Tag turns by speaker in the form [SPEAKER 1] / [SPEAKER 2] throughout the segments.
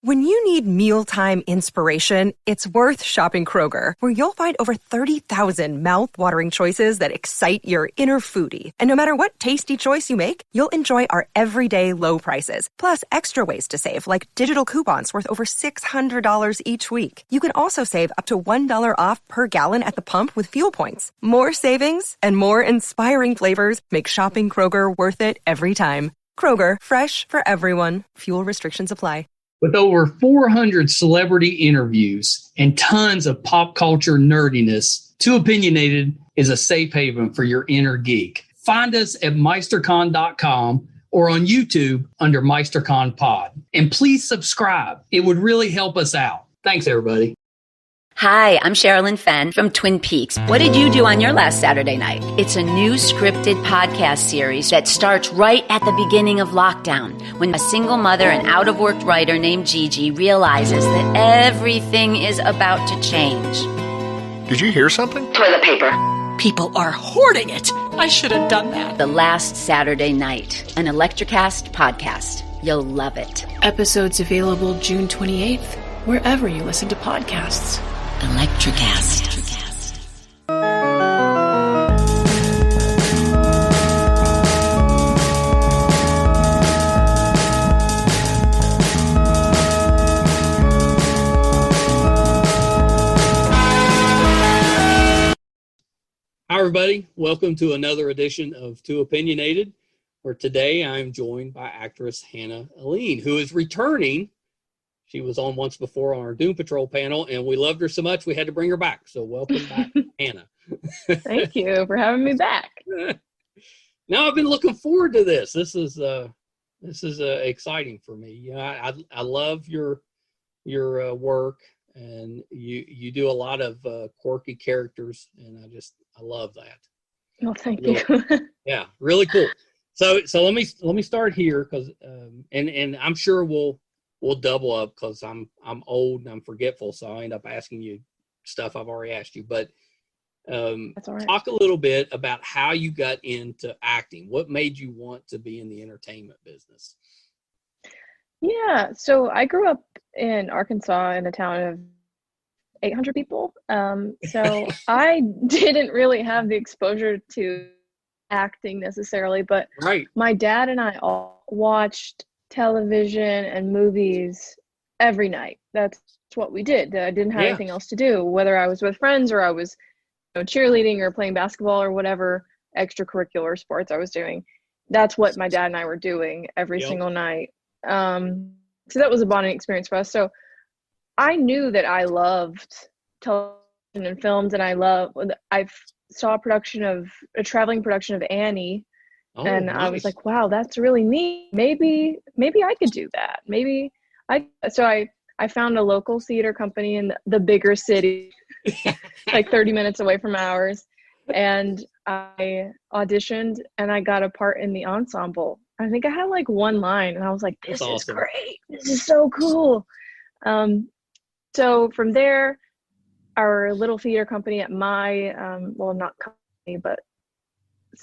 [SPEAKER 1] When you need mealtime inspiration, it's worth shopping Kroger, where you'll find over 30,000 mouth-watering choices that excite your inner foodie. And no matter what tasty choice you make, you'll enjoy our everyday low prices, plus extra ways to save, like digital coupons worth over $600 each week. You can also save up to $1 off per gallon at the pump with fuel points. More savings and more inspiring flavors make shopping Kroger worth it every time. Kroger, fresh for everyone. Fuel restrictions apply.
[SPEAKER 2] With over 400 celebrity interviews and tons of pop culture nerdiness, Too Opinionated is a safe haven for your inner geek. Find us at MeisterCon.com or on YouTube under MeisterCon Pod. And please subscribe. It would really help us out. Thanks, everybody.
[SPEAKER 3] Hi, I'm Sherilyn Fenn from Twin Peaks. What did you do on your last Saturday night? It's a new scripted podcast series that starts right at the beginning of lockdown, when a single mother and out-of-work writer named Gigi realizes that everything is about to change.
[SPEAKER 4] Did you hear something?
[SPEAKER 3] Toilet paper.
[SPEAKER 5] People are hoarding it. I should have done that.
[SPEAKER 3] The last Saturday night, an ElectraCast podcast. You'll love it.
[SPEAKER 5] Episodes available June 28th, wherever you listen to podcasts.
[SPEAKER 3] ElectraCast.
[SPEAKER 2] Hi, everybody. Welcome to another edition of Too Opinionated, where today I'm joined by actress Hannah Aline, who is returning. She was on once before on our Doom Patrol panel, and we loved her so much we had to bring her back. So welcome back, Hannah.
[SPEAKER 6] Thank you for having me back.
[SPEAKER 2] Now I've been looking forward to this. This is exciting for me. I love your work, and you do a lot of quirky characters, and I love that.
[SPEAKER 6] Well, thank
[SPEAKER 2] you. Yeah, really cool. So let me start here because and I'm sure we'll double up because I'm old and I'm forgetful, so I end up asking you stuff I've already asked you. But
[SPEAKER 6] That's all right.
[SPEAKER 2] Talk a little bit about how you got into acting. What made you want to be in the entertainment business?
[SPEAKER 6] Yeah, so I grew up in Arkansas in a town of 800 people. So I didn't really have the exposure to acting necessarily, but
[SPEAKER 2] right.
[SPEAKER 6] My dad and I all watched television and movies every night. That's what we did. I didn't have anything else to do, whether I was with friends or I was cheerleading or playing basketball or whatever extracurricular sports I was doing. That's what my dad and I were doing every single night. So that was a bonding experience for us. So I knew that I loved television and films, and I saw a traveling production of Annie. And nice. I was like, wow, that's really neat. Maybe I could do that. So I found a local theater company in the bigger city, like 30 minutes away from ours. And I auditioned and I got a part in the ensemble. I think I had like one line and I was like, this is awesome. Great. This is so cool. So from there, our little theater company at my, not company, but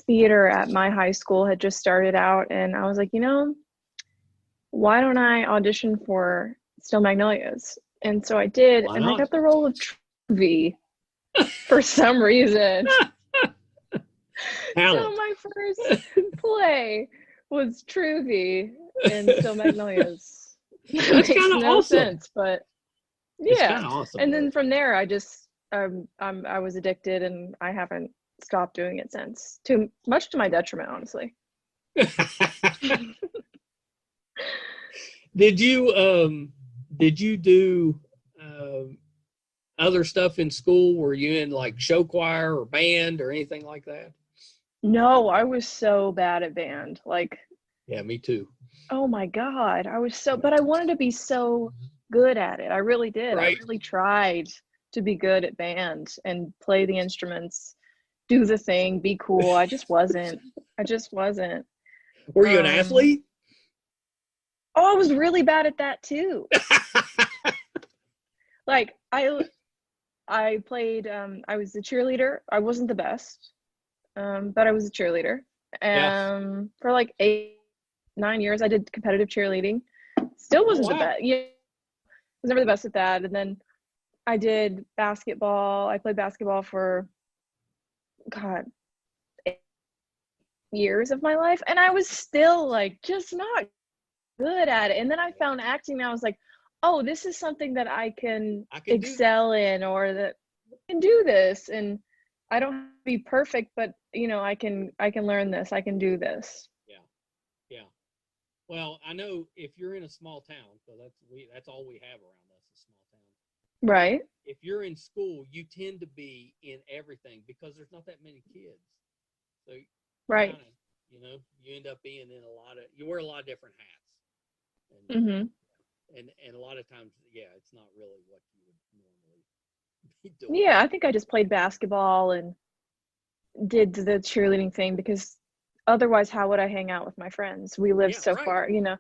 [SPEAKER 6] theater at my high school had just started out, and I was like, why don't I audition for Still Magnolias? And so I did, and I got the role of Truvy for some reason. So my first play was Truvy in Still Magnolias.
[SPEAKER 2] That's kind of awesome.
[SPEAKER 6] Sense, but yeah. Awesome, and then from there, I just I was addicted, and I haven't stopped doing it since, too much to my detriment, honestly.
[SPEAKER 2] Did you do other stuff in school? Were you in like show choir or band or anything like that?
[SPEAKER 6] No, I was so bad at band.
[SPEAKER 2] Yeah, me too.
[SPEAKER 6] Oh my God. But I wanted to be so good at it. I really did. Right. I really tried to be good at band and play the instruments, do the thing, be cool. I just wasn't.
[SPEAKER 2] Were you an athlete?
[SPEAKER 6] Oh, I was really bad at that too. I played, I was a cheerleader. I wasn't the best, but I was a cheerleader. For like 8-9 years, I did competitive cheerleading. Still wasn't the best. Yeah, was never the best at that. And then I did basketball. I played basketball for, God, 8 years of my life. And I was still like, just not good at it. And then I found acting and I was like, oh, this is something that I can excel in, or that I can do this. And I don't have to be perfect, but I can learn this. I can do this.
[SPEAKER 7] Yeah. Well, I know if you're in a small town, so that's all we have around us is small towns.
[SPEAKER 6] Right.
[SPEAKER 7] If you're in school, you tend to be in everything because there's not that many kids. So
[SPEAKER 6] right.
[SPEAKER 7] Kinda, you end up being in you wear a lot of different hats. And, and a lot of times, it's not really what you would normally be doing.
[SPEAKER 6] Yeah, I think I just played basketball and did the cheerleading thing because otherwise, how would I hang out with my friends? We lived so far,
[SPEAKER 7] Yeah.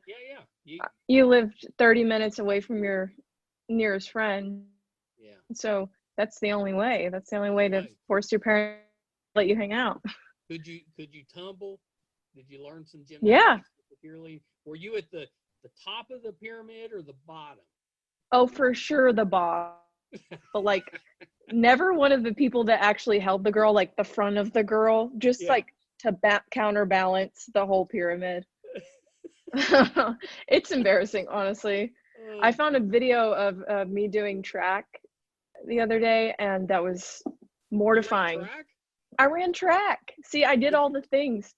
[SPEAKER 6] You lived 30 minutes away from your nearest friend.
[SPEAKER 7] Yeah.
[SPEAKER 6] So that's the only way. That's the only way to force your parents to let you hang out.
[SPEAKER 7] Could you tumble? Did you learn some gymnastics?
[SPEAKER 6] Yeah.
[SPEAKER 7] Were you at the top of the pyramid or the bottom?
[SPEAKER 6] Oh, for sure the bottom. But like never one of the people that actually held the girl, like the front of the girl, just like to counterbalance the whole pyramid. It's embarrassing, honestly. I found a video of me doing track the other day, and that was mortifying. I ran track. See, I did all the things.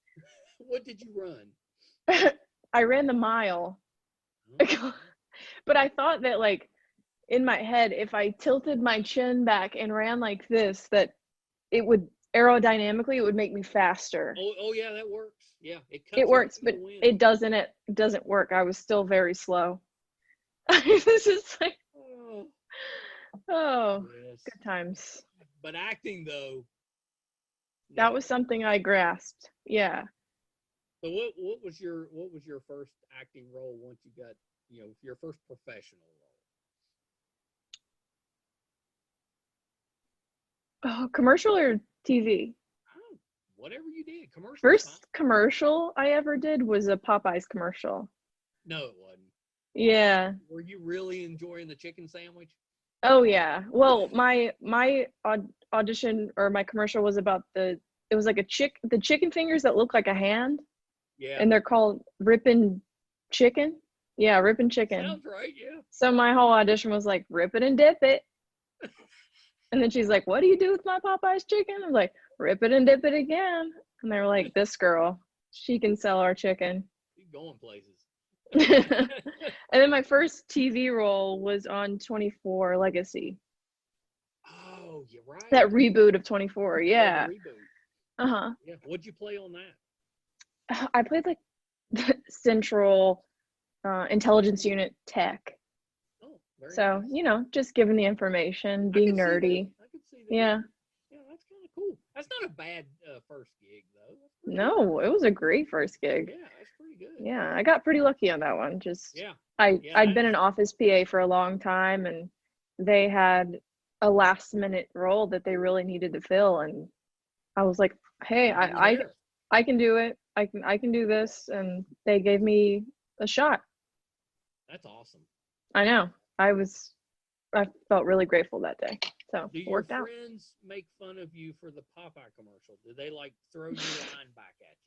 [SPEAKER 7] What did you run?
[SPEAKER 6] I ran the mile. But I thought that, like, in my head, if I tilted my chin back and ran like this, that it would aerodynamically, it would make me faster.
[SPEAKER 7] Oh yeah, that works. Yeah,
[SPEAKER 6] it works, but it doesn't work. I was still very slow. This is like, yes. Good times.
[SPEAKER 7] But acting though,
[SPEAKER 6] that was something I grasped. Yeah.
[SPEAKER 7] So what was your first acting role once you got your first professional role?
[SPEAKER 6] Oh, commercial or TV?
[SPEAKER 7] Oh, whatever you did. Commercial.
[SPEAKER 6] First commercial I ever did was a Popeyes commercial.
[SPEAKER 7] No, it wasn't.
[SPEAKER 6] Yeah.
[SPEAKER 7] Were you really enjoying the chicken sandwich?
[SPEAKER 6] Oh yeah. Well, my audition or my commercial was about it was like the chicken fingers that look like a hand.
[SPEAKER 7] Yeah.
[SPEAKER 6] And they're called Rippin' Chicken. Yeah, Rippin' Chicken.
[SPEAKER 7] Sounds right, yeah.
[SPEAKER 6] So my whole audition was like, rip it and dip it. And then she's like, what do you do with my Popeyes chicken? I'm like, rip it and dip it again. And they were like, this girl, she can sell our chicken.
[SPEAKER 7] She's going places.
[SPEAKER 6] And then my first TV role was on 24 Legacy.
[SPEAKER 7] Oh, you're right.
[SPEAKER 6] That reboot of 24, yeah.
[SPEAKER 7] Uh-huh. Yeah. What'd you play on that?
[SPEAKER 6] I played like Central Intelligence Unit Tech.
[SPEAKER 7] Oh, very
[SPEAKER 6] so
[SPEAKER 7] nice.
[SPEAKER 6] Just giving the information, being nerdy.
[SPEAKER 7] I could see that.
[SPEAKER 6] Yeah.
[SPEAKER 7] Yeah, that's kind of cool. That's not a bad first gig though.
[SPEAKER 6] No, it was a great first gig.
[SPEAKER 7] Yeah, that's pretty good.
[SPEAKER 6] Yeah, I got pretty lucky on that one. I'd been an office PA for a long time, and they had a last minute role that they really needed to fill, and I was like, hey, I can do it. I can do this, and they gave me a shot.
[SPEAKER 7] That's awesome.
[SPEAKER 6] I know. I felt really grateful that day. So
[SPEAKER 7] do
[SPEAKER 6] it worked out.
[SPEAKER 7] Do your friends make fun of you for the Popeye commercial? Do they like throw your line back at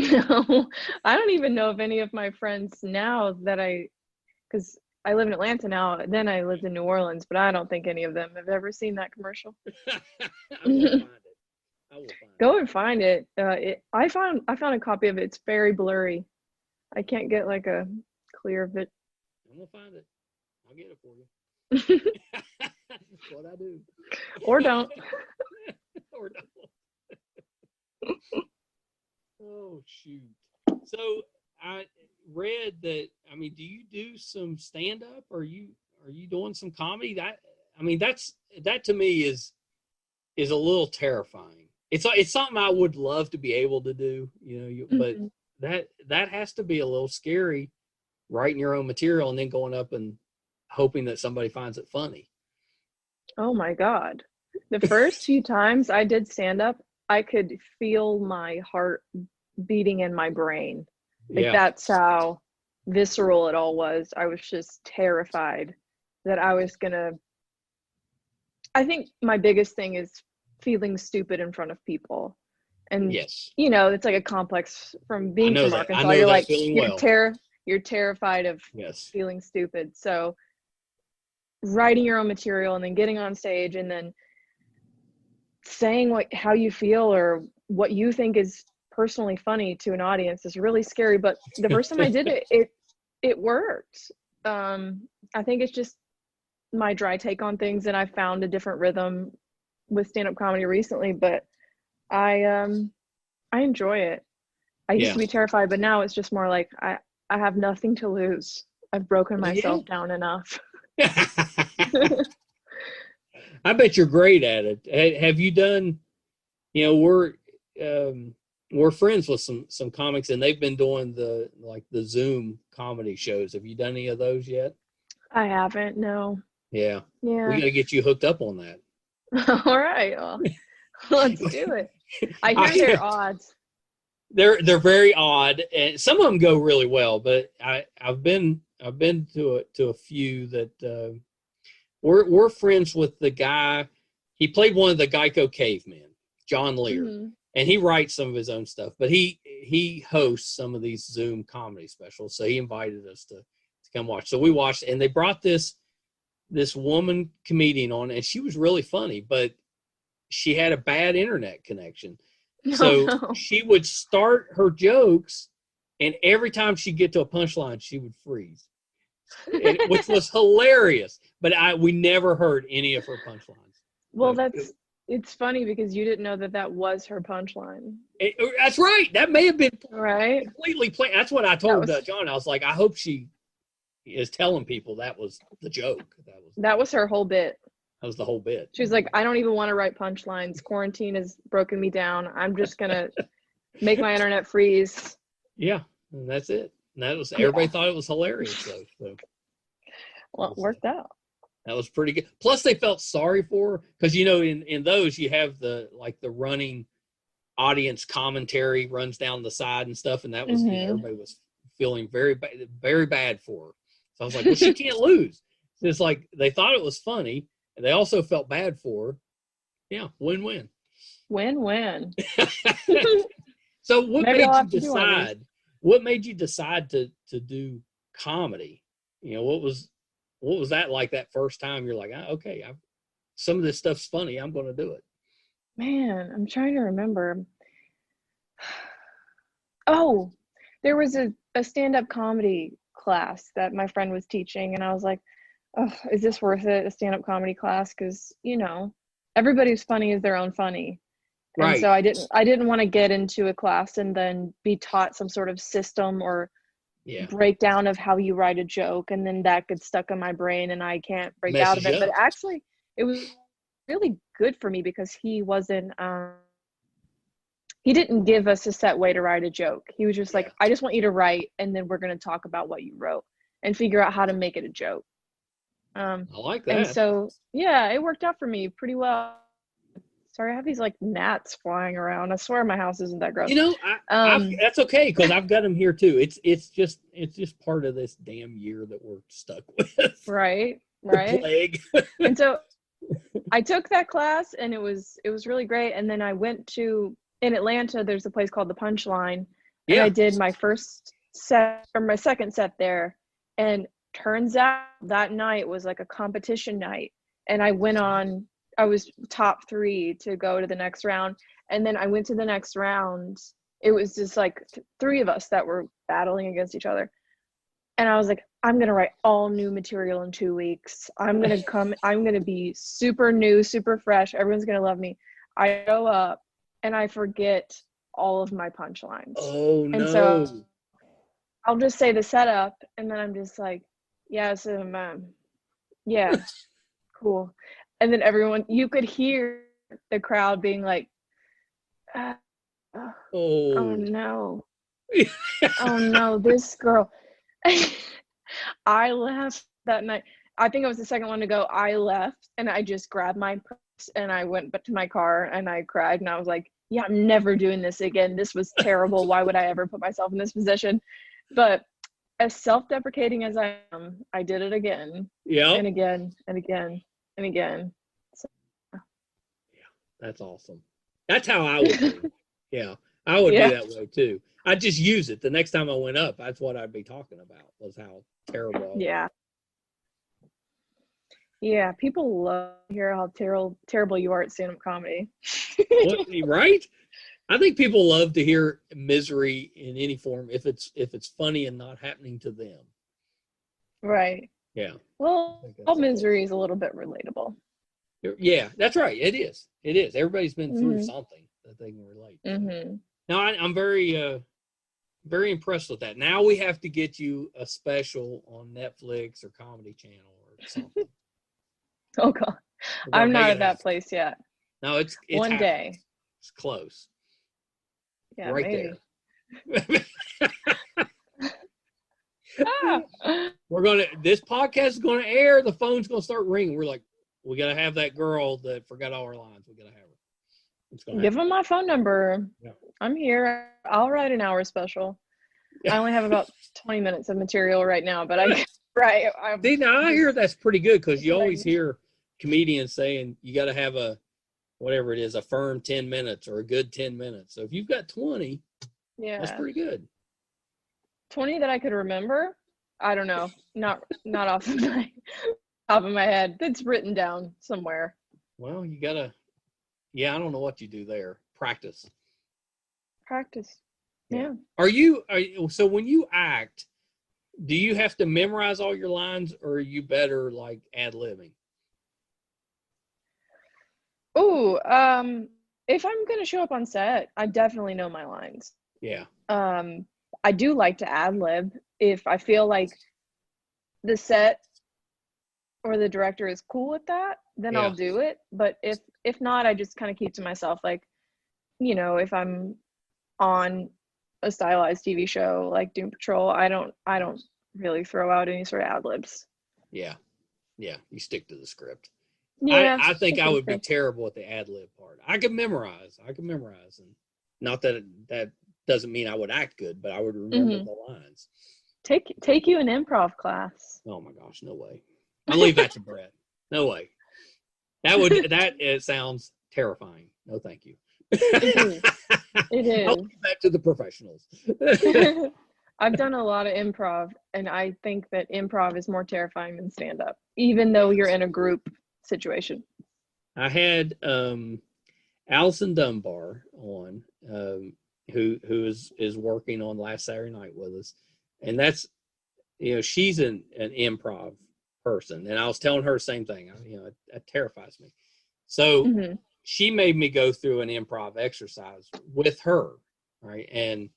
[SPEAKER 7] you?
[SPEAKER 6] No, I don't even know if any of my friends now because I live in Atlanta now. Then I lived in New Orleans, but I don't think any of them have ever seen that commercial.
[SPEAKER 7] I will find it.
[SPEAKER 6] Go and find it. I found a copy of it. It's very blurry. I can't get like a clear of it.
[SPEAKER 7] I'm gonna find it. I'll get it for you. That's what I do.
[SPEAKER 6] Or don't.
[SPEAKER 7] Or don't. Oh shoot. So I read that. I mean, do you do some stand up? Are you doing some comedy? That to me is a little terrifying. It's something I would love to be able to do, but that has to be a little scary, writing your own material and then going up and hoping that somebody finds it funny.
[SPEAKER 6] Oh my God. The first few times I did stand up, I could feel my heart beating in my brain. That's how visceral it all was. I was just terrified. that I was gonna. I think my biggest thing is feeling stupid in front of people, and
[SPEAKER 7] Yes.
[SPEAKER 6] you know, it's like a complex from being
[SPEAKER 7] know
[SPEAKER 6] from
[SPEAKER 7] that.
[SPEAKER 6] Arkansas.
[SPEAKER 7] I know
[SPEAKER 6] You're
[SPEAKER 7] that
[SPEAKER 6] like
[SPEAKER 7] feeling
[SPEAKER 6] you're
[SPEAKER 7] well.
[SPEAKER 6] you're terrified of
[SPEAKER 7] Yes.
[SPEAKER 6] feeling stupid. So writing your own material and then getting on stage and then saying how you feel or what you think is personally funny to an audience is really scary. But the first time I did it worked. I think it's just my dry take on things, and I found a different rhythm with stand-up comedy recently, but I enjoy it. I used to be terrified, but now it's just more like I have nothing to lose. I've broken myself down enough.
[SPEAKER 7] I bet you're great at it. Have you done, you know, we're friends with some comics, and they've been doing the Zoom comedy shows. Have you done any of those yet?
[SPEAKER 6] I haven't, no.
[SPEAKER 7] Yeah.
[SPEAKER 6] Yeah.
[SPEAKER 7] We got to get you hooked up on that.
[SPEAKER 6] All right. Well, let's do it. I hear they're odd.
[SPEAKER 7] They're very odd, and some of them go really well. But I've been to a few that we're friends with the guy. He played one of the Geico cavemen, John Lear, and he writes some of his own stuff. But he hosts some of these Zoom comedy specials, so he invited us to come watch. So we watched, and they brought this woman comedian on, and she was really funny, but she had a bad internet connection. So she would start her jokes, and every time she'd get to a punchline, she would freeze, which was hilarious. But we never heard any of her punchlines.
[SPEAKER 6] Well, it's funny because you didn't know that was her punchline.
[SPEAKER 7] That's right. That may have been
[SPEAKER 6] right.
[SPEAKER 7] Completely plain. That's what I told John. I was like, I hope she is telling people that was the joke. That was
[SPEAKER 6] her whole bit.
[SPEAKER 7] That was the whole bit.
[SPEAKER 6] She was like, I don't even want to write punchlines. Quarantine has broken me down. I'm just going to make my internet freeze.
[SPEAKER 7] Yeah, and that's it. And that was everybody thought it was hilarious, though. So.
[SPEAKER 6] Well, it worked out.
[SPEAKER 7] That was pretty good. Plus, they felt sorry for her because, you know, in those, you have the running audience commentary runs down the side and stuff. And that was, you know, everybody was feeling very bad for her. So I was like, well, she can't lose. It's like they thought it was funny. And they also felt bad for her. Yeah, win-win. Win-win. So what made you decide to do comedy? You know, what was that like that first time? You're like, okay, some of this stuff's funny. I'm going to do it.
[SPEAKER 6] Man, I'm trying to remember. Oh, there was a stand-up comedy class that my friend was teaching, and I was like, oh, is this worth it, a stand-up comedy class? Because, you know, everybody's funny is their own funny. Right. And so I didn't want to get into a class and then be taught some sort of system or breakdown of how you write a joke, and then that gets stuck in my brain and I can't break out of it. But actually, it was really good for me because he wasn't he didn't give us a set way to write a joke. He was just like, I just want you to write, and then we're going to talk about what you wrote and figure out how to make it a joke.
[SPEAKER 7] I like that.
[SPEAKER 6] And so, yeah, it worked out for me pretty well. Sorry, I have these like gnats flying around. I swear my house isn't that gross.
[SPEAKER 7] You know, that's okay because I've got them here too. It's just part of this damn year that we're stuck with.
[SPEAKER 6] Right.
[SPEAKER 7] The plague.
[SPEAKER 6] And so I took that class, and it was really great. And then I went to in Atlanta. There's a place called the Punchline, and I did my first set or my second set there, and turns out that night was like a competition night, and I was top 3 to go to the next round. And then I went to the next round. It was just like 3 of us that were battling against each other. And I was like, I'm going to write all new material in 2 weeks. I'm going to be super new, super fresh. Everyone's going to love me. I go up and I forget all of my punchlines.
[SPEAKER 7] Oh, no.
[SPEAKER 6] And so I'll just say the setup, and then I'm just like, yeah, cool. And then you could hear the crowd being like, oh no. Oh no, this girl. I left that night. I think I was the second one to go. I left, and I just grabbed my purse, and I went back to my car, and I cried, and I was like, yeah, I'm never doing this again. This was terrible. Why would I ever put myself in this position? But as self-deprecating as I am, I did it again.
[SPEAKER 7] Yeah.
[SPEAKER 6] And again and again and again. So,
[SPEAKER 7] that's awesome. That's how I would be. Yeah. I would be that way too. I'd just use it. The next time I went up, that's what I'd be talking about, was how terrible I was.
[SPEAKER 6] Yeah. Yeah, people love to hear how terrible you are at stand-up comedy.
[SPEAKER 7] Right? I think people love to hear misery in any form if it's funny and not happening to them.
[SPEAKER 6] Right.
[SPEAKER 7] Yeah.
[SPEAKER 6] Well, all misery is a little bit relatable.
[SPEAKER 7] Yeah, that's right. It is. It is. Everybody's been through something that they can relate to.
[SPEAKER 6] Mm-hmm.
[SPEAKER 7] Now, I'm very, very impressed with that. Now we have to get you a special on Netflix or Comedy Channel or something.
[SPEAKER 6] Oh, God. I'm not at that place yet.
[SPEAKER 7] No, it's
[SPEAKER 6] one
[SPEAKER 7] happening.
[SPEAKER 6] day.
[SPEAKER 7] It's close.
[SPEAKER 6] Yeah,
[SPEAKER 7] right
[SPEAKER 6] maybe.
[SPEAKER 7] there. This podcast is gonna air. The phone's gonna start ringing. We're like, we gotta have that girl that forgot all our lines. We gotta have her. It's gonna
[SPEAKER 6] Give them my phone number. Yeah. I'm here. I'll write an hour special. I only have about 20 minutes of material right now, but I
[SPEAKER 7] hear that's pretty good, because you always hear comedians saying you got to have a firm 10 minutes or a good 10 minutes. So if you've got 20, that's pretty good.
[SPEAKER 6] 20 that I could remember? I don't know. Not off of my top of my head. It's written down somewhere.
[SPEAKER 7] Well, you gotta. Yeah, I don't know what you do there. Practice.
[SPEAKER 6] Yeah.
[SPEAKER 7] So when you act, do you have to memorize all your lines, or are you better like ad-libbing?
[SPEAKER 6] Oh, if I'm going to show up on set, I definitely know my lines.
[SPEAKER 7] Yeah.
[SPEAKER 6] I do like to ad-lib if I feel like the set or the director is cool with that, then I'll do it. But if not, I just kind of keep to myself. Like, if I'm on a stylized TV show like Doom Patrol, I don't really throw out any sort of ad-libs.
[SPEAKER 7] Yeah. You stick to the script.
[SPEAKER 6] Yeah,
[SPEAKER 7] I think I would be terrible at the ad-lib part. I could memorize, and not that that doesn't mean I would act good, but I would remember the lines.
[SPEAKER 6] Take you an improv class.
[SPEAKER 7] Oh my gosh, no way! I'll leave that to Brett. No way. It sounds terrifying. No, thank you.
[SPEAKER 6] It is.
[SPEAKER 7] I'll leave that to the professionals.
[SPEAKER 6] I've done a lot of improv, and I think that improv is more terrifying than stand-up, even though you're in a group situation.
[SPEAKER 7] I had Allison Dunbar on, who is working on Last Saturday Night with us, and that's, she's an improv person, and I was telling her the same thing. It terrifies me. So she made me go through an improv exercise with her, right? And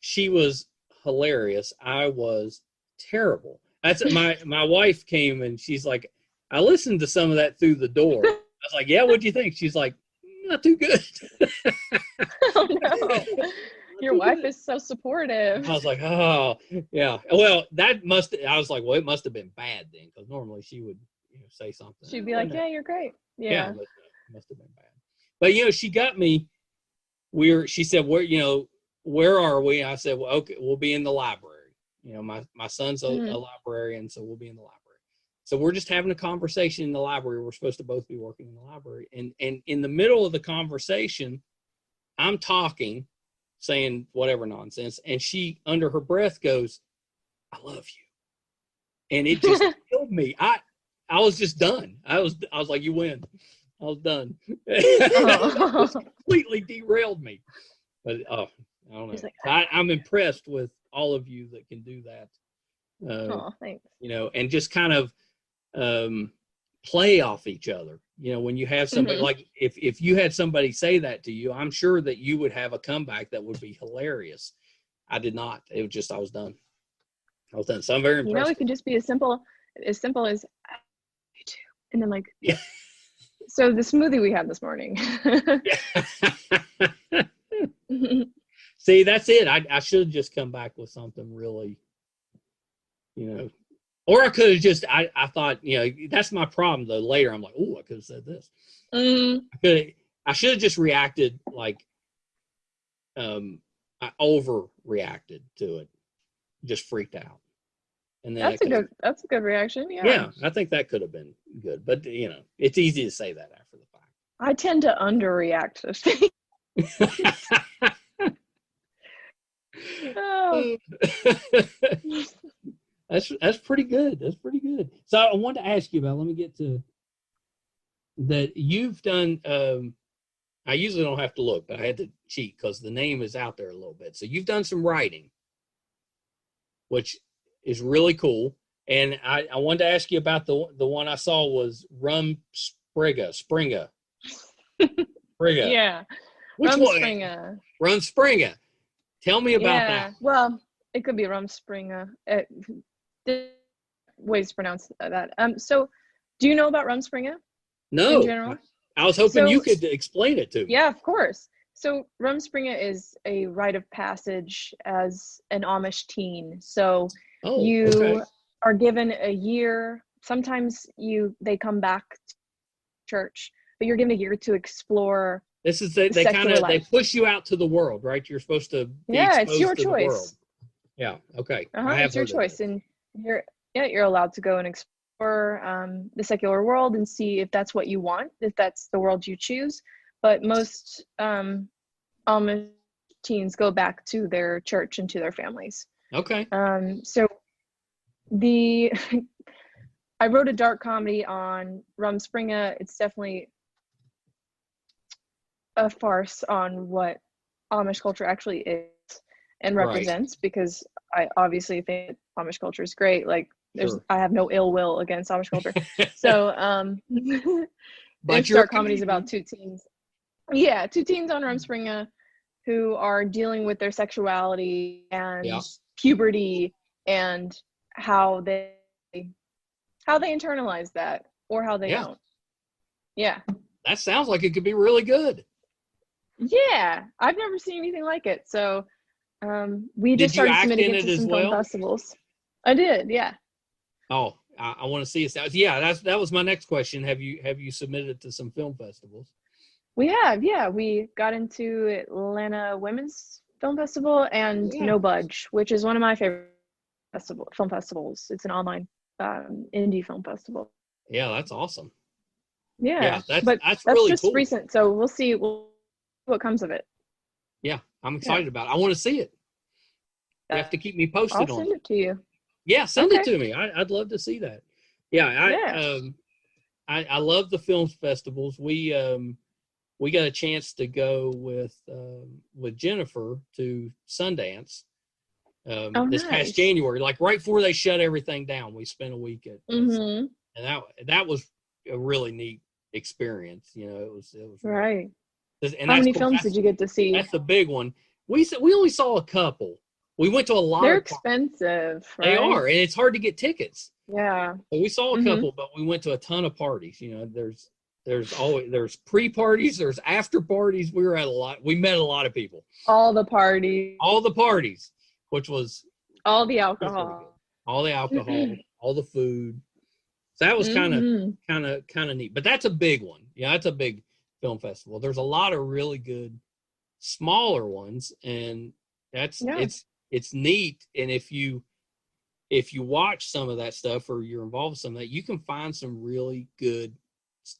[SPEAKER 7] she was hilarious. I was terrible. That's my wife came and she's like, I listened to some of that through the door. I was like, yeah, what'd you think? She's like, not too good.
[SPEAKER 6] Oh no. Your wife is so supportive.
[SPEAKER 7] I was like, oh yeah. Well, I was like, well, it must have been bad then, because normally she would say something.
[SPEAKER 6] She'd be like, yeah, you're great. Yeah.
[SPEAKER 7] But it must have been bad. But she got me. She said, where are we? I said, well, okay, we'll be in the library. My son's a librarian, so we'll be in the library. So we're just having a conversation in the library. We're supposed to both be working in the library. And in the middle of the conversation, I'm talking, saying whatever nonsense. And she, under her breath, goes, I love you. And it just killed me. I was just done. I was like, you win. I was done. It completely derailed me. But I don't know.
[SPEAKER 6] Like,
[SPEAKER 7] I'm impressed with all of you that can do that.
[SPEAKER 6] Thanks.
[SPEAKER 7] And just kind of play off each other. When you have somebody like, if you had somebody say that to you, I'm sure that you would have a comeback that would be hilarious. I did not. It was just, I was done. So I'm very impressed.
[SPEAKER 6] It can just be as simple as you too. And then so the smoothie we had this morning.
[SPEAKER 7] See, that's it. I should have just come back with something really, or I could have just, I thought, that's my problem though. Later, I'm like, oh, I could have said this. I should have just reacted like, I overreacted to it. Just freaked out. And then
[SPEAKER 6] that's a good reaction. Yeah.
[SPEAKER 7] Yeah, I think that could have been good, but it's easy to say that after the fact.
[SPEAKER 6] I tend to underreact to things. Oh.
[SPEAKER 7] That's pretty good. That's pretty good. So I wanted to ask you about. Let me get to that. You've done. I usually don't have to look, but I had to cheat because the name is out there a little bit. So you've done some writing, which is really cool. And I wanted to ask you about the one I saw was Springer.
[SPEAKER 6] Yeah.
[SPEAKER 7] Which one?
[SPEAKER 6] Springer.
[SPEAKER 7] Springer. Tell me about that.
[SPEAKER 6] Well, it could be Springer. Ways to pronounce that. So do you know about Springer?
[SPEAKER 7] No.
[SPEAKER 6] In general?
[SPEAKER 7] I was hoping you could explain it to me.
[SPEAKER 6] Yeah, of course. So Springer is a rite of passage as an Amish teen. So you are given a year. Sometimes they come back to church, but you're given a year to explore.
[SPEAKER 7] This is they push you out to the world, right? You're supposed to be
[SPEAKER 6] it's your
[SPEAKER 7] to
[SPEAKER 6] choice.
[SPEAKER 7] The world. Yeah. Okay.
[SPEAKER 6] It's your choice, and you're allowed to go and explore the secular world and see if that's what you want, if that's the world you choose. But most Amish teens go back to their church and to their families.
[SPEAKER 7] Okay.
[SPEAKER 6] So I wrote a dark comedy on Springer. It's definitely a farce on what Amish culture actually is and represents, because I obviously think Amish culture is great. Like I have no ill will against Amish culture. So
[SPEAKER 7] but
[SPEAKER 6] it's dark comedies about two teens. Yeah, two teens on Springer who are dealing with their sexuality and puberty and how they internalize that or how they don't. Yeah.
[SPEAKER 7] That sounds like it could be really good.
[SPEAKER 6] Yeah, I've never seen anything like it. So we just started submitting it to some film festivals. I did, yeah.
[SPEAKER 7] Oh, I want to see it. Yeah, that was my next question. Have you submitted it to some film festivals?
[SPEAKER 6] We have, yeah. We got into Atlanta Women's Film Festival and No Budge, which is one of my favorite film festivals. It's an online indie film festival.
[SPEAKER 7] Yeah, that's awesome.
[SPEAKER 6] Yeah,
[SPEAKER 7] that's really
[SPEAKER 6] just
[SPEAKER 7] cool.
[SPEAKER 6] Recent, so we'll see what comes of it.
[SPEAKER 7] Yeah, I'm excited about it. I want to see it. You have to keep me posted on it.
[SPEAKER 6] I'll send it to you.
[SPEAKER 7] Yeah, send it to me. I'd love to see that. Yeah, I love the film festivals. We got a chance to go with Jennifer to Sundance this past January, like right before they shut everything down. We spent a week at and that was a really neat experience. It was
[SPEAKER 6] right.
[SPEAKER 7] And
[SPEAKER 6] how many films did you get to see?
[SPEAKER 7] That's the big one. We only saw a couple. We went to a lot.
[SPEAKER 6] They're expensive. Right?
[SPEAKER 7] They are, and it's hard to get tickets.
[SPEAKER 6] Yeah.
[SPEAKER 7] But we saw a couple, but we went to a ton of parties. There's pre-parties, there's after parties. We were at a lot. We met a lot of people.
[SPEAKER 6] All the parties,
[SPEAKER 7] which was
[SPEAKER 6] all the alcohol,
[SPEAKER 7] all the food. So that was kind of neat. But that's a big one. Yeah, that's a big film festival. There's a lot of really good smaller ones, and it's neat. And if you watch some of that stuff or you're involved with some of that, you can find some really good.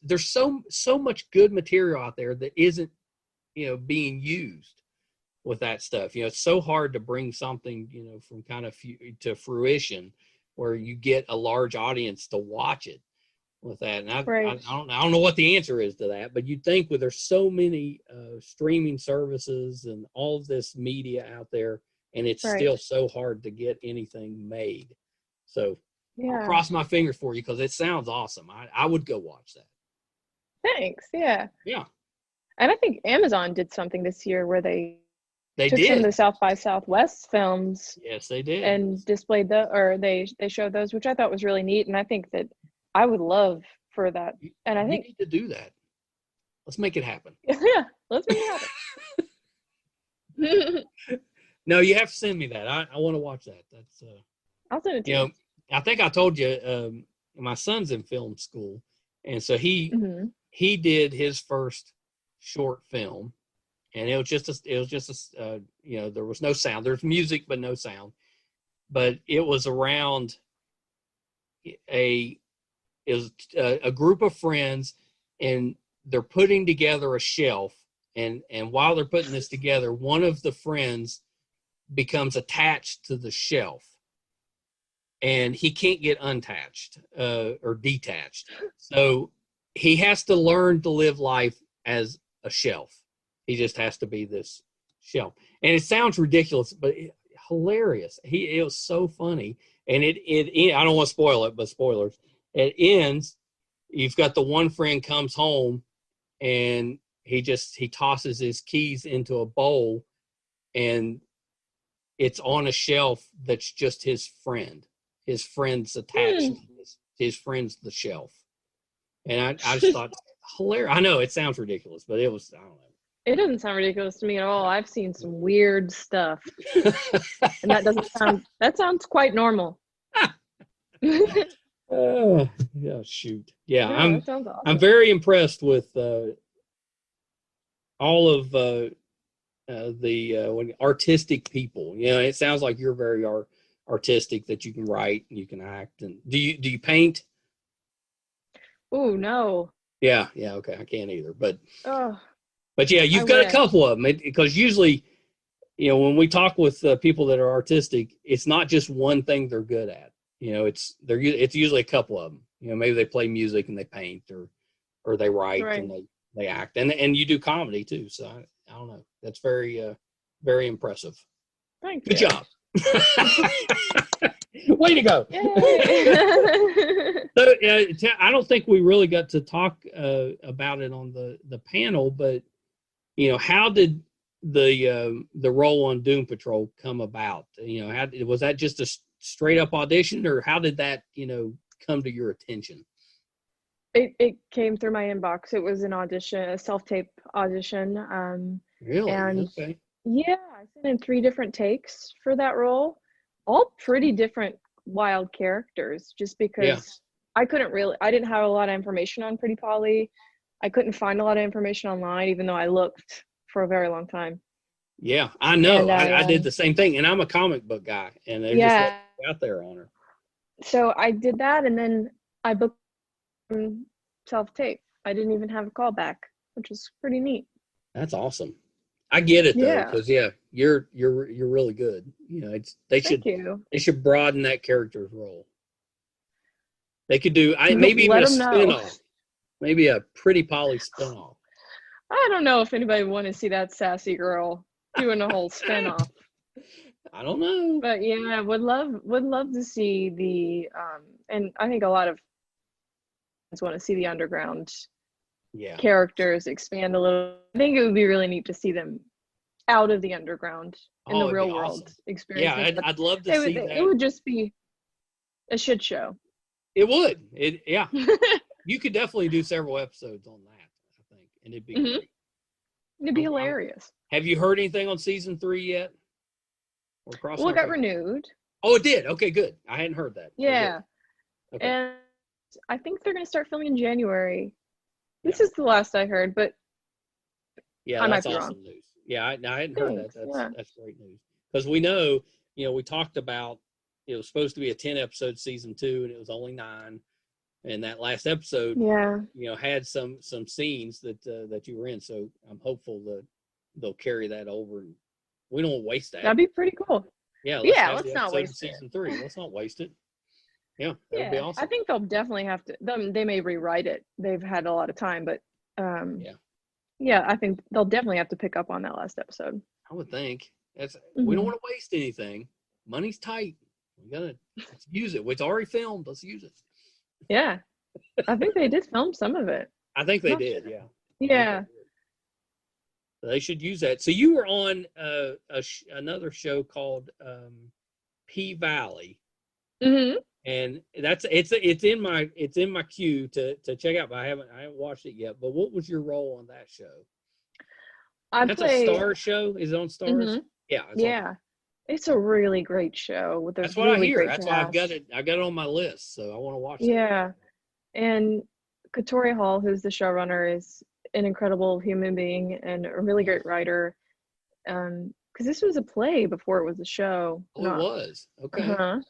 [SPEAKER 7] There's so much good material out there that isn't being used with that stuff. It's so hard to bring something from kind of to fruition where you get a large audience to watch it with that. And I don't know what the answer is to that, but you'd think there's so many streaming services and all of this media out there, and it's still so hard to get anything made. So I'll cross my fingers for you because it sounds awesome. I would go watch that.
[SPEAKER 6] Thanks. Yeah.
[SPEAKER 7] Yeah.
[SPEAKER 6] And I think Amazon did something this year where they took
[SPEAKER 7] did
[SPEAKER 6] some of the South by Southwest films.
[SPEAKER 7] Yes, they did.
[SPEAKER 6] And displayed they showed those, which I thought was really neat. And I think that I would love for that. And I think
[SPEAKER 7] we need to do that. Let's make it happen.
[SPEAKER 6] Yeah, let's make it happen.
[SPEAKER 7] No, you have to send me that. I want to watch that. That's
[SPEAKER 6] I'll send it to you.
[SPEAKER 7] I think I told you my son's in film school, and so he did his first short film, and it was just there was no sound. There's music but no sound, but it was around a group of friends, and they're putting together a shelf. And while they're putting this together, one of the friends becomes attached to the shelf, and he can't get unattached or detached. So he has to learn to live life as a shelf. He just has to be this shelf. And it sounds ridiculous, but hilarious. It was so funny. And it I don't want to spoil it, but spoilers. It ends. You've got the one friend comes home, and he tosses his keys into a bowl, and it's on a shelf that's just his friend. His friend's attached. His friend's the shelf. And I just thought, hilarious. I know it sounds ridiculous, but it was, I don't know.
[SPEAKER 6] It doesn't sound ridiculous to me at all. I've seen some weird stuff. And that sounds quite normal.
[SPEAKER 7] Oh, yeah, shoot. Yeah,
[SPEAKER 6] that sounds awesome.
[SPEAKER 7] I'm very impressed with all of the artistic people. You know, it sounds like you're very artistic, that you can write and you can act. And do you paint?
[SPEAKER 6] Oh, no.
[SPEAKER 7] Yeah, okay. I can't either, but yeah, you've
[SPEAKER 6] I
[SPEAKER 7] got
[SPEAKER 6] wish.
[SPEAKER 7] a couple of them, because usually, you know, when we talk with people that are artistic, it's not just one thing they're good at. You know, it's usually a couple of them. You know, maybe they play music and they paint, or they write and they act, and you do comedy too. So I don't know. That's very very impressive.
[SPEAKER 6] Thank
[SPEAKER 7] Good
[SPEAKER 6] you.
[SPEAKER 7] job. Way to go. So I don't think we really got to talk about it on the panel, but you know, how did the role on Doom Patrol come about? You know, was that just a straight up audition, or how did that, you know, come to your attention?
[SPEAKER 6] It came through my inbox. It was an audition, a self-tape audition.
[SPEAKER 7] Really?
[SPEAKER 6] And
[SPEAKER 7] okay.
[SPEAKER 6] Yeah, I sent in 3 different takes for that role, all pretty different wild characters, just because I didn't have a lot of information on Pretty Polly. I couldn't find a lot of information online, even though I looked for a very long time.
[SPEAKER 7] Yeah, I know.
[SPEAKER 6] And
[SPEAKER 7] I did the same thing, and I'm a comic book guy, and they're just out there on her.
[SPEAKER 6] So I did that, and then I booked self-tape. I didn't even have a call back, which was pretty neat.
[SPEAKER 7] That's awesome. I get it though, because you're really good. You know, they should broaden that character's role. They could do maybe even a spinoff, maybe a Pretty Polly spinoff.
[SPEAKER 6] I don't know if anybody would want to see that sassy girl doing a whole spinoff.
[SPEAKER 7] I don't know,
[SPEAKER 6] but yeah, would love to see the and I think a lot of fans want to see the underground characters expand a little. I think it would be really neat to see them out of the underground in the real world experience.
[SPEAKER 7] Yeah, I'd love to see that.
[SPEAKER 6] It would just be a shit show.
[SPEAKER 7] It would. You could definitely do several episodes on that, I think, and it'd be great.
[SPEAKER 6] It'd be hilarious.
[SPEAKER 7] Have you heard anything on season 3 yet?
[SPEAKER 6] Well, it got renewed.
[SPEAKER 7] Oh, it did? Okay, good. I hadn't heard that.
[SPEAKER 6] Yeah. Okay. And I think they're going to start filming in January. This is the last I heard, but
[SPEAKER 7] yeah, that's awesome news. Yeah, I hadn't heard that. That's great news. Because we know, you know, we talked about it was supposed to be a 10-episode season 2, and it was only 9. And that last episode, you know, had some scenes that you were in. So I'm hopeful that they'll carry that over, and we don't waste that.
[SPEAKER 6] That'd be pretty cool.
[SPEAKER 7] Yeah, let's not waste season 3. Let's not waste it. Yeah, that would be awesome.
[SPEAKER 6] I think they'll definitely have to. They may rewrite it. They've had a lot of time, but I think they'll definitely have to pick up on that last episode.
[SPEAKER 7] I would think we don't want to waste anything. Money's tight. Let's use it. It's already filmed. Let's use it.
[SPEAKER 6] Yeah, I think they did film some of it.
[SPEAKER 7] I think they did. Yeah.
[SPEAKER 6] Yeah.
[SPEAKER 7] They should use that. So you were on another show called P Valley.
[SPEAKER 6] Mm-hmm.
[SPEAKER 7] And it's in my queue to check out, but I haven't watched it yet. But what was your role on that show? That's a Star show. Is it on Stars?
[SPEAKER 6] Mm-hmm.
[SPEAKER 7] Yeah.
[SPEAKER 6] It's a really great show with
[SPEAKER 7] That's what I hear. That's why I've got it. I got it on my list, so I want to watch it.
[SPEAKER 6] Yeah, and Katori Hall, who's the showrunner, is an incredible human being and a really great writer. Because this was a play before it was a show.
[SPEAKER 7] Oh, it was. Okay.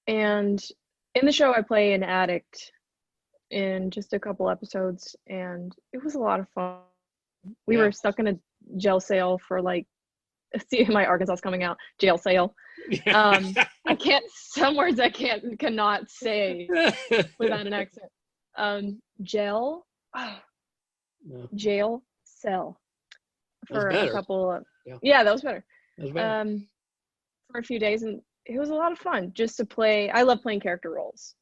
[SPEAKER 6] And In the show, I play an addict in just a couple episodes, and it was a lot of fun. We were stuck in a jail cell for like, see, my Arkansas is coming out, jail cell. I can't, some words I cannot say without an accent. Jail cell for a couple of, that was better. For a few days, and it was a lot of fun just to play. I love playing character roles.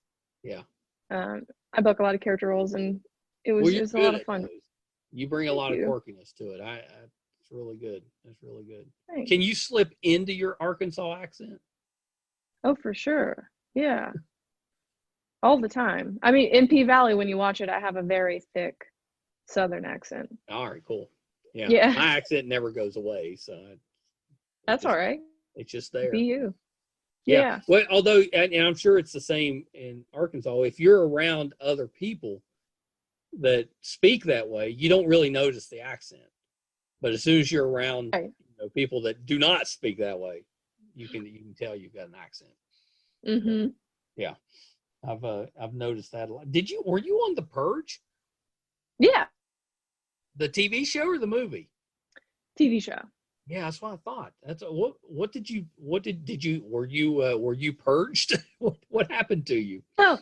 [SPEAKER 6] I book a lot of character roles, and it was a lot of fun.
[SPEAKER 7] You bring a lot of quirkiness to it. It's really good. That's really good.
[SPEAKER 6] Thanks.
[SPEAKER 7] Can you slip into your Arkansas accent?
[SPEAKER 6] Oh, for sure. Yeah. All the time. I mean, in P Valley, when you watch it, I have a very thick Southern accent.
[SPEAKER 7] All right, cool. Yeah. My accent never goes away, so
[SPEAKER 6] that's all right.
[SPEAKER 7] It's just there.
[SPEAKER 6] Be you.
[SPEAKER 7] Yeah. Well, although, and I'm sure it's the same in Arkansas, if you're around other people that speak that way, you don't really notice the accent. But as soon as you're around people that do not speak that way, you can tell you've got an accent.
[SPEAKER 6] Mm-hmm.
[SPEAKER 7] Yeah. I've noticed that a lot. Were you on The Purge?
[SPEAKER 6] Yeah.
[SPEAKER 7] The TV show or the movie?
[SPEAKER 6] TV show.
[SPEAKER 7] Yeah, that's what I thought. That's were you purged? What happened to you?
[SPEAKER 6] Oh,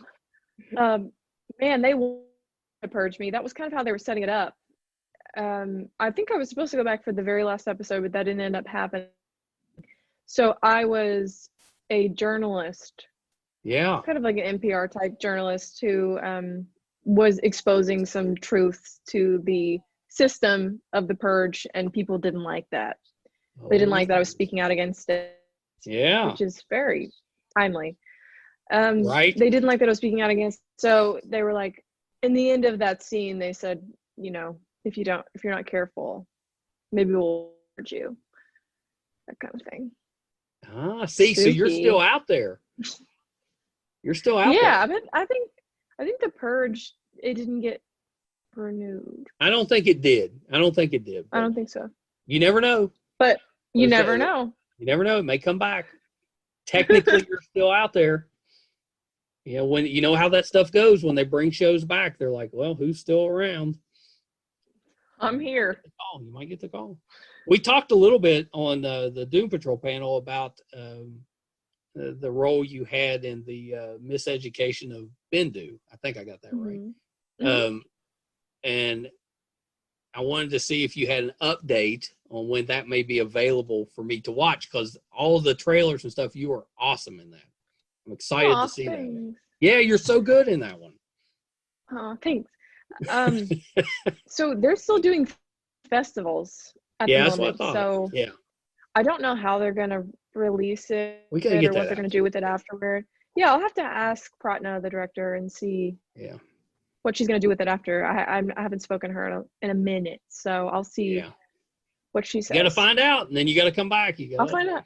[SPEAKER 6] man, they wanted to purge me. That was kind of how they were setting it up. I think I was supposed to go back for the very last episode, but that didn't end up happening. So I was a journalist.
[SPEAKER 7] Yeah.
[SPEAKER 6] Kind of like an NPR type journalist who was exposing some truths to the system of the purge, and people didn't like that. They didn't like that I was speaking out against it.
[SPEAKER 7] Yeah.
[SPEAKER 6] Which is very timely.
[SPEAKER 7] Right.
[SPEAKER 6] They didn't like that I was speaking out against. So they were like, in the end of that scene, they said, if you're not careful, maybe we'll purge you. That kind of thing.
[SPEAKER 7] See, Spooky. So you're still out there. You're still out there.
[SPEAKER 6] Yeah, I think the purge, it didn't get renewed.
[SPEAKER 7] I don't think it did.
[SPEAKER 6] I don't think so.
[SPEAKER 7] You never know.
[SPEAKER 6] But you never know.
[SPEAKER 7] You never know. It may come back. Technically, you're still out there. When you know how that stuff goes, when they bring shows back, they're like, well, who's still around?
[SPEAKER 6] I'm here.
[SPEAKER 7] You might get the call. We talked a little bit on the Doom Patrol panel about the role you had in the Miseducation of Bindu. I think I got that right.
[SPEAKER 6] Mm-hmm.
[SPEAKER 7] And I wanted to see if you had an update on when that may be available for me to watch, because all the trailers and stuff, you are awesome in that. I'm excited to see that. Yeah, you're so good in that one.
[SPEAKER 6] Oh, thanks. So they're still doing festivals at the moment.
[SPEAKER 7] That's what I thought.
[SPEAKER 6] So I don't know how they're going to release it or what they're going to do with it afterward. Yeah, I'll have to ask Pratna, the director, and see what she's going to do with it after. I haven't spoken to her in a minute, so I'll see what she says.
[SPEAKER 7] You got to find out, and then you got to come back.
[SPEAKER 6] I'll find out.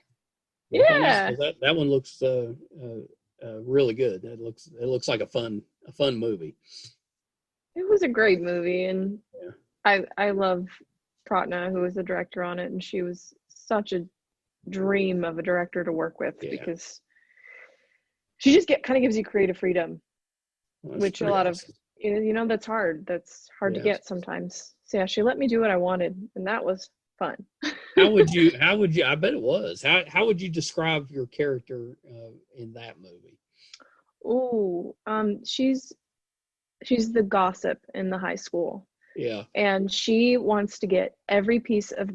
[SPEAKER 6] Yeah,
[SPEAKER 7] that one looks really good. It looks like a fun movie.
[SPEAKER 6] It was a great movie, and I love Pratna, who was the director on it, and she was such a dream of a director to work with because she just kind of gives you creative freedom, which a lot of that's hard. That's hard to get sometimes. So she let me do what I wanted, and that was fun.
[SPEAKER 7] How would you? I bet it was. How would you describe your character in that movie?
[SPEAKER 6] Oh, she's the gossip in the high school.
[SPEAKER 7] Yeah. And
[SPEAKER 6] she wants to get every piece of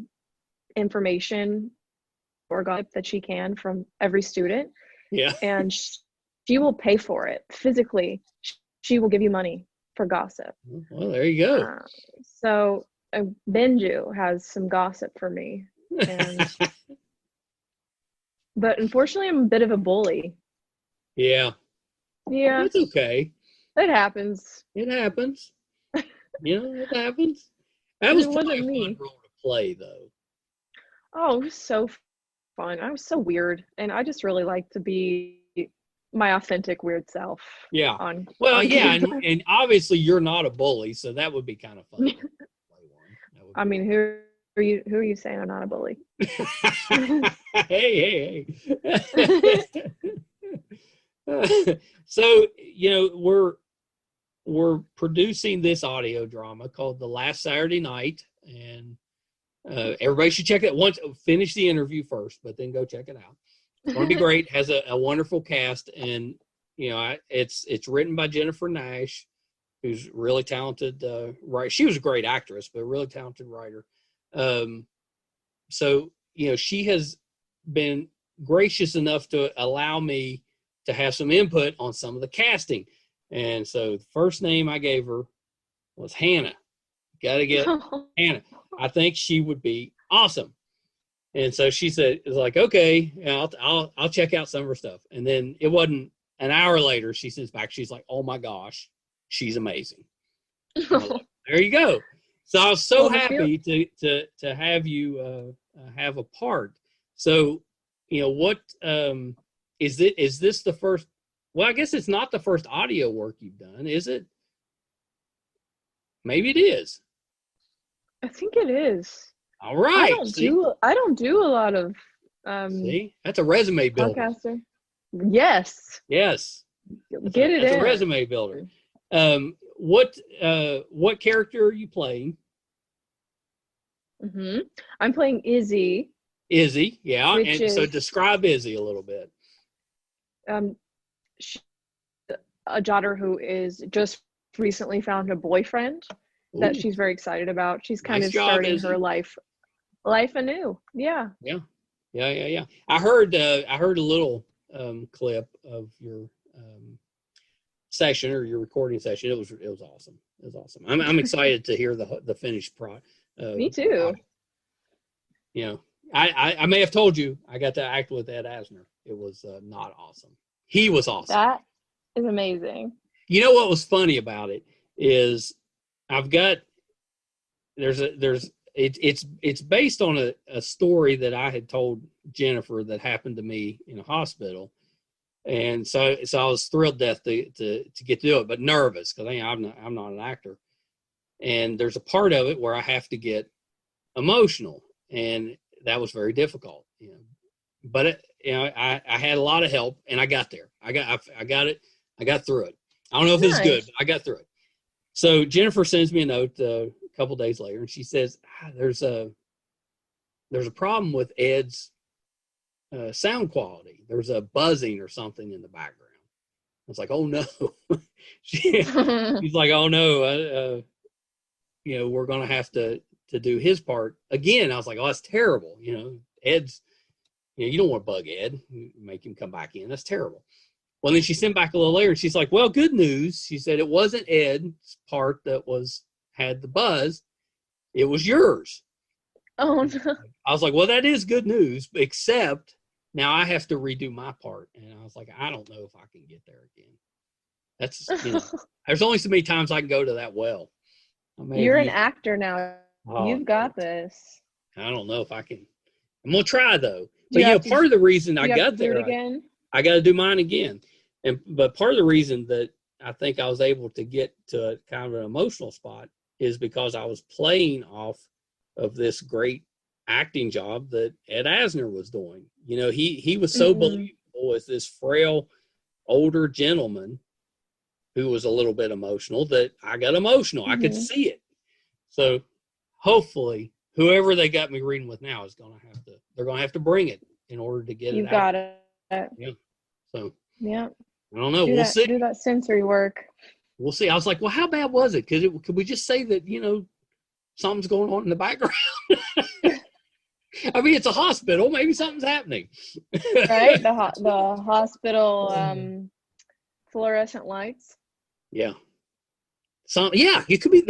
[SPEAKER 6] information or gossip that she can from every student.
[SPEAKER 7] Yeah.
[SPEAKER 6] And she will pay for it physically. She will give you money for gossip.
[SPEAKER 7] Well, there you go.
[SPEAKER 6] So Bindu has some gossip for me. But unfortunately, I'm a bit of a bully.
[SPEAKER 7] Yeah.
[SPEAKER 6] Yeah.
[SPEAKER 7] It's okay.
[SPEAKER 6] It happens.
[SPEAKER 7] It happens. It happens. That was probably a fun role to play, though.
[SPEAKER 6] Oh, it was so fun. I was so weird, and I just really like to be my authentic weird self.
[SPEAKER 7] Yeah. And obviously you're not a bully, so that would be kind of fun.
[SPEAKER 6] I mean, who are you saying I'm not a bully?
[SPEAKER 7] Hey. So, we're producing this audio drama called The Last Saturday Night, and everybody should check it once. Finish the interview first, but then go check it out. It's going to be great. Has a wonderful cast, and it's written by Jennifer Nash, who's really talented. Right, she was a great actress, but a really talented writer. So she has been gracious enough to allow me to have some input on some of the casting. And so the first name I gave her was Hannah. Got to get Hannah. I think she would be awesome. And so she said, "It's like, okay, I'll check out some of her stuff." And then it wasn't an hour later, she sends back. She's like, "Oh my gosh, she's amazing." Like, there you go. So I was so happy to have you have a part. So, what is this the first? Well, I guess it's not the first audio work you've done, is it? Maybe it is.
[SPEAKER 6] I think it is.
[SPEAKER 7] All right.
[SPEAKER 6] I don't do a lot of
[SPEAKER 7] see, that's a resume builder.
[SPEAKER 6] Podcaster. Yes.
[SPEAKER 7] Yes.
[SPEAKER 6] Get it in.
[SPEAKER 7] That's a resume builder. What character are you playing?
[SPEAKER 6] I'm playing Izzy.
[SPEAKER 7] Izzy, yeah. And so
[SPEAKER 6] is,
[SPEAKER 7] describe Izzy a little bit.
[SPEAKER 6] She's a daughter who is just recently found a boyfriend that she's very excited about. She's kind of starting her life anew. Yeah. I heard a little clip of your session or your recording session. It was awesome. It was awesome. I'm excited to hear the finished product. Me too.
[SPEAKER 7] I may have told you I got to act with Ed Asner. It was not awesome. He was awesome.
[SPEAKER 6] That is amazing.
[SPEAKER 7] You know what was funny about it is it's based on a story that I had told Jennifer that happened to me in a hospital. And so I was thrilled to death to get to do it, but nervous because I'm not an actor. And there's a part of it where I have to get emotional, and that was very difficult. But I had a lot of help, and I got there. I got it. I got through it. I don't know if it's good, but I got through it. So Jennifer sends me a note a couple days later, and she says, "There's a problem with Ed's sound quality. There's a buzzing or something in the background." I was like, "Oh no!" She's like, "Oh no! We're going to have to do his part again." I was like, "Oh, that's terrible. Ed's. You don't want to bug Ed, make him come back in. That's terrible." Well, then she sent back a little later, and she's like, "Well, good news." She said it wasn't Ed's part that had the buzz; it was yours.
[SPEAKER 6] Oh no!
[SPEAKER 7] I was like, "Well, that is good news, except now I have to redo my part." And I was like, "I don't know if I can get there again." That's there's only so many times I can go to that well.
[SPEAKER 6] You're an actor now. You've got this.
[SPEAKER 7] I don't know if I can. I'm gonna try though. But part of the reason I got there, I got to do mine again. But part of the reason that I think I was able to get to a kind of an emotional spot is because I was playing off of this great acting job that Ed Asner was doing. He was so believable as this frail, older gentleman who was a little bit emotional that I got emotional. I could see it. So hopefully, whoever they got me reading with now they're going to have to bring it in order to get it out.
[SPEAKER 6] You got it.
[SPEAKER 7] Yeah. So,
[SPEAKER 6] yeah.
[SPEAKER 7] I don't know. We'll see.
[SPEAKER 6] Do that sensory work.
[SPEAKER 7] We'll see. I was like, well, how bad was it? Could we just say that, something's going on in the background? I mean, it's a hospital. Maybe something's happening.
[SPEAKER 6] Right? The hospital fluorescent lights.
[SPEAKER 7] Yeah. Yeah, it could be.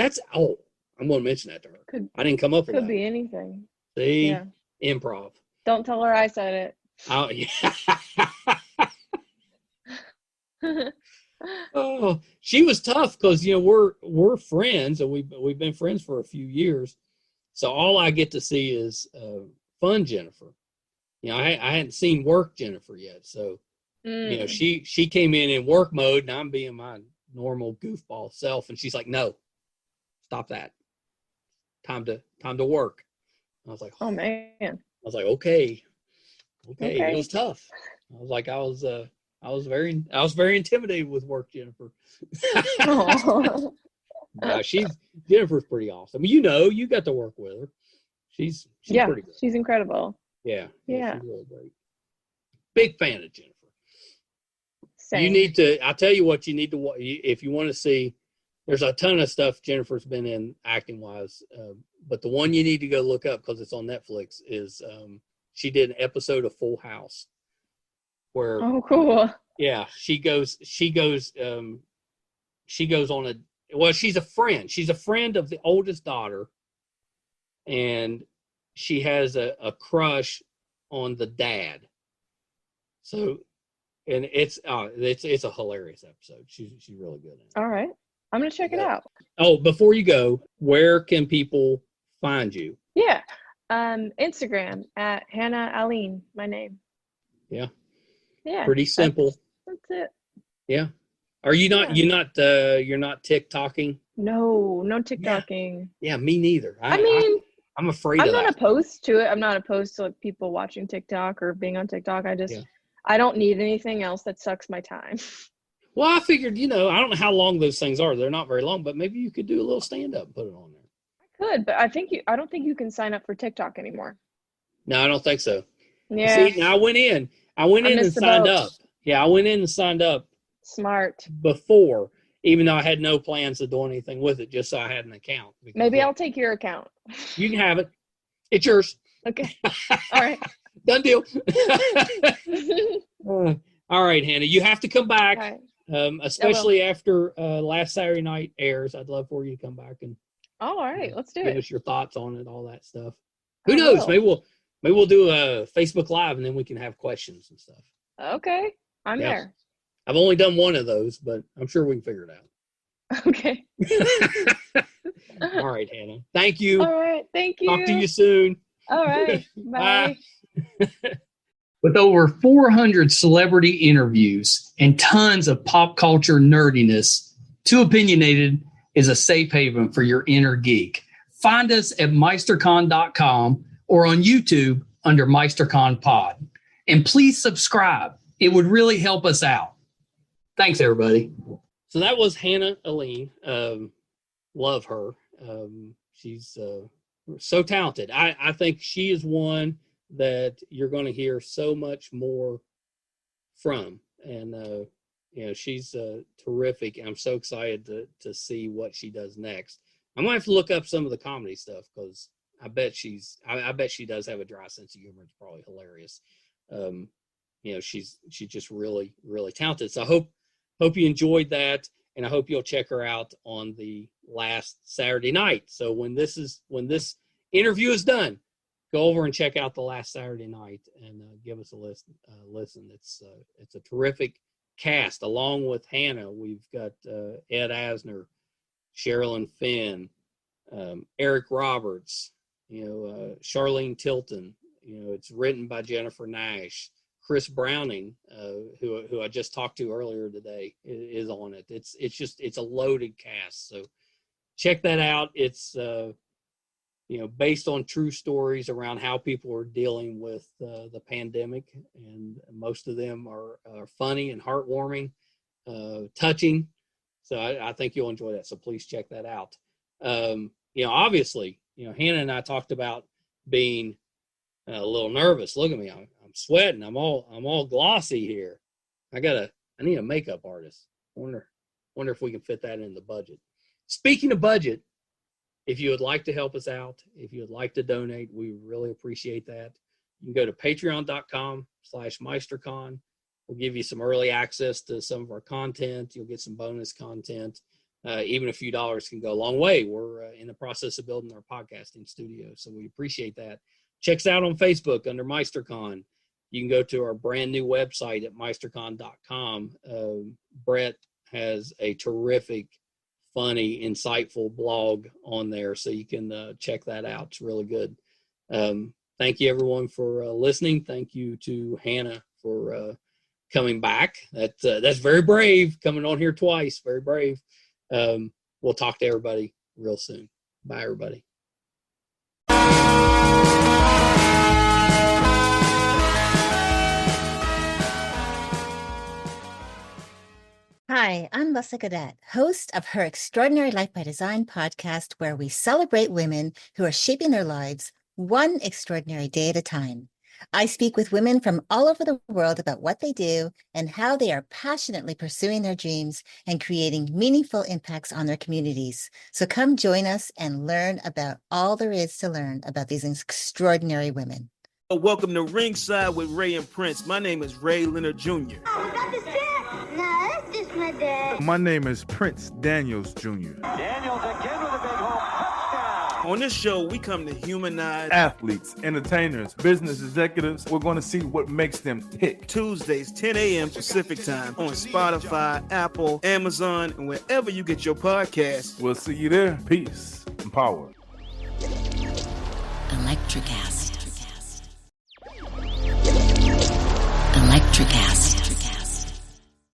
[SPEAKER 7] I'm going to mention that to her. I didn't come up with that.
[SPEAKER 6] Could be anything.
[SPEAKER 7] See? Yeah. Improv.
[SPEAKER 6] Don't tell her I said it.
[SPEAKER 7] Oh, yeah. Oh, she was tough because we're friends and we've been friends for a few years. So all I get to see is fun Jennifer. I hadn't seen work Jennifer yet. So she came in work mode, and I'm being my normal goofball self, and she's like, "No, stop that. Time to work." I was like,
[SPEAKER 6] "Oh man."
[SPEAKER 7] I was like, okay. It was tough. I was like, I was very intimidated with work, Jennifer. No, Jennifer's pretty awesome. You got to work with her. She's pretty good.
[SPEAKER 6] She's incredible.
[SPEAKER 7] Yeah.
[SPEAKER 6] Yeah.
[SPEAKER 7] She's really great. Big fan of Jennifer.
[SPEAKER 6] Same.
[SPEAKER 7] You need to. I'll tell you what you need to. If you want to see, there's a ton of stuff Jennifer's been in acting wise, but the one you need to go look up because it's on Netflix is she did an episode of Full House where.
[SPEAKER 6] Oh, cool.
[SPEAKER 7] Yeah, she goes on a. Well, she's a friend. She's a friend of the oldest daughter, and she has a crush on the dad. So. And it's a hilarious episode. She's really good in it.
[SPEAKER 6] All right. I'm going to check it out.
[SPEAKER 7] Oh, before you go, where can people find you?
[SPEAKER 6] Yeah. Instagram at Hannah Aline, my name.
[SPEAKER 7] Yeah.
[SPEAKER 6] Yeah.
[SPEAKER 7] Pretty simple.
[SPEAKER 6] That's it.
[SPEAKER 7] Yeah. Are you not, you're not TikToking?
[SPEAKER 6] No TikToking.
[SPEAKER 7] Yeah, me neither. I'm afraid
[SPEAKER 6] I'm
[SPEAKER 7] of that.
[SPEAKER 6] I'm not opposed to it. I'm not opposed to like, people watching TikTok or being on TikTok. I don't need anything else that sucks my time.
[SPEAKER 7] Well, I figured, I don't know how long those things are. They're not very long, but maybe you could do a little stand-up and put it on there.
[SPEAKER 6] I could, but I don't think you can sign up for TikTok anymore.
[SPEAKER 7] No, I don't think so.
[SPEAKER 6] Yeah.
[SPEAKER 7] See, now I went in and signed up. Yeah, I went in and signed up.
[SPEAKER 6] Smart.
[SPEAKER 7] Before, even though I had no plans of doing anything with it, just so I had an account.
[SPEAKER 6] Maybe I'll take your account.
[SPEAKER 7] You can have it. It's yours.
[SPEAKER 6] Okay. All right.
[SPEAKER 7] Done deal. All right, Hannah, you have to come back, especially after last Saturday night airs. I'd love for you to come back and
[SPEAKER 6] all right, let's do
[SPEAKER 7] give
[SPEAKER 6] it.
[SPEAKER 7] us your thoughts on it, all that stuff. Who knows? Maybe we'll do a Facebook Live and then we can have questions and stuff.
[SPEAKER 6] Okay, I'm there.
[SPEAKER 7] I've only done one of those, but I'm sure we can figure it out.
[SPEAKER 6] Okay.
[SPEAKER 7] All right, Hannah. Thank you.
[SPEAKER 6] All right, thank you.
[SPEAKER 7] Talk to you soon.
[SPEAKER 6] All right. Bye.
[SPEAKER 2] With over 400 celebrity interviews and tons of pop culture nerdiness, Too Opinionated is a safe haven for your inner geek. Find us at MeisterCon.com or on YouTube under MeisterCon Pod. And please subscribe. It would really help us out. Thanks, everybody.
[SPEAKER 7] So that was Hannah Aline. Love her. She's so talented. I think she is one that you're going to hear so much more from. And, she's terrific. I'm so excited to see what she does next. I might have to look up some of the comedy stuff because I bet she does have a dry sense of humor. It's probably hilarious. She's just really, really talented. So I hope you enjoyed that. And I hope you'll check her out on the last Saturday night. So when this interview is done, go over and check out the last Saturday night and give us a listen. It's a terrific cast. Along with Hannah, we've got Ed Asner, Sherilyn Fenn, Eric Roberts, Charlene Tilton. It's written by Jennifer Nash. Chris Browning, who I just talked to earlier today, is on it. It's a loaded cast. So check that out. It's based on true stories around how people are dealing with the pandemic, and most of them are funny and heartwarming, touching. So I think you'll enjoy that. So please check that out. Obviously, Hannah and I talked about being a little nervous. Look at me. I'm sweating. I'm all glossy here. I need a makeup artist. Wonder if we can fit that in the budget. Speaking of budget, if you would like to help us out, if you would like to donate, we really appreciate that. You can go to patreon.com/MeisterCon. We'll give you some early access to some of our content. You'll get some bonus content. Even a few dollars can go a long way. We're in the process of building our podcasting studio, so we appreciate that. Check us out on Facebook under MeisterCon. You can go to our brand new website at MeisterCon.com. Brett has a terrific, funny, insightful blog on there, so you can check that out. It's really good. Thank you, everyone, for listening. Thank you to Hannah for coming back. That's very brave, coming on here twice. Very brave. We'll talk to everybody real soon. Bye, everybody.
[SPEAKER 8] Hi, I'm Lessa Gadet, host of Her Extraordinary Life by Design podcast, where we celebrate women who are shaping their lives one extraordinary day at a time. I speak with women from all over the world about what they do and how they are passionately pursuing their dreams and creating meaningful impacts on their communities. So come join us and learn about all there is to learn about these extraordinary women.
[SPEAKER 9] Welcome to Ringside with Ray and Prince. My name is Ray Leonard Jr.
[SPEAKER 10] Oh, got the set? No, that's just my dad.
[SPEAKER 11] My name is Prince Daniels Jr.
[SPEAKER 10] Daniels again with a big home touchdown.
[SPEAKER 9] On this show, we come to humanize
[SPEAKER 11] athletes, entertainers, business executives. We're going to see what makes them tick.
[SPEAKER 9] Tuesdays, 10 a.m. Pacific time on Spotify, Apple, Amazon, and wherever you get your podcasts.
[SPEAKER 11] We'll see you there. Peace and power.
[SPEAKER 3] ElectraCast. ElectraCast.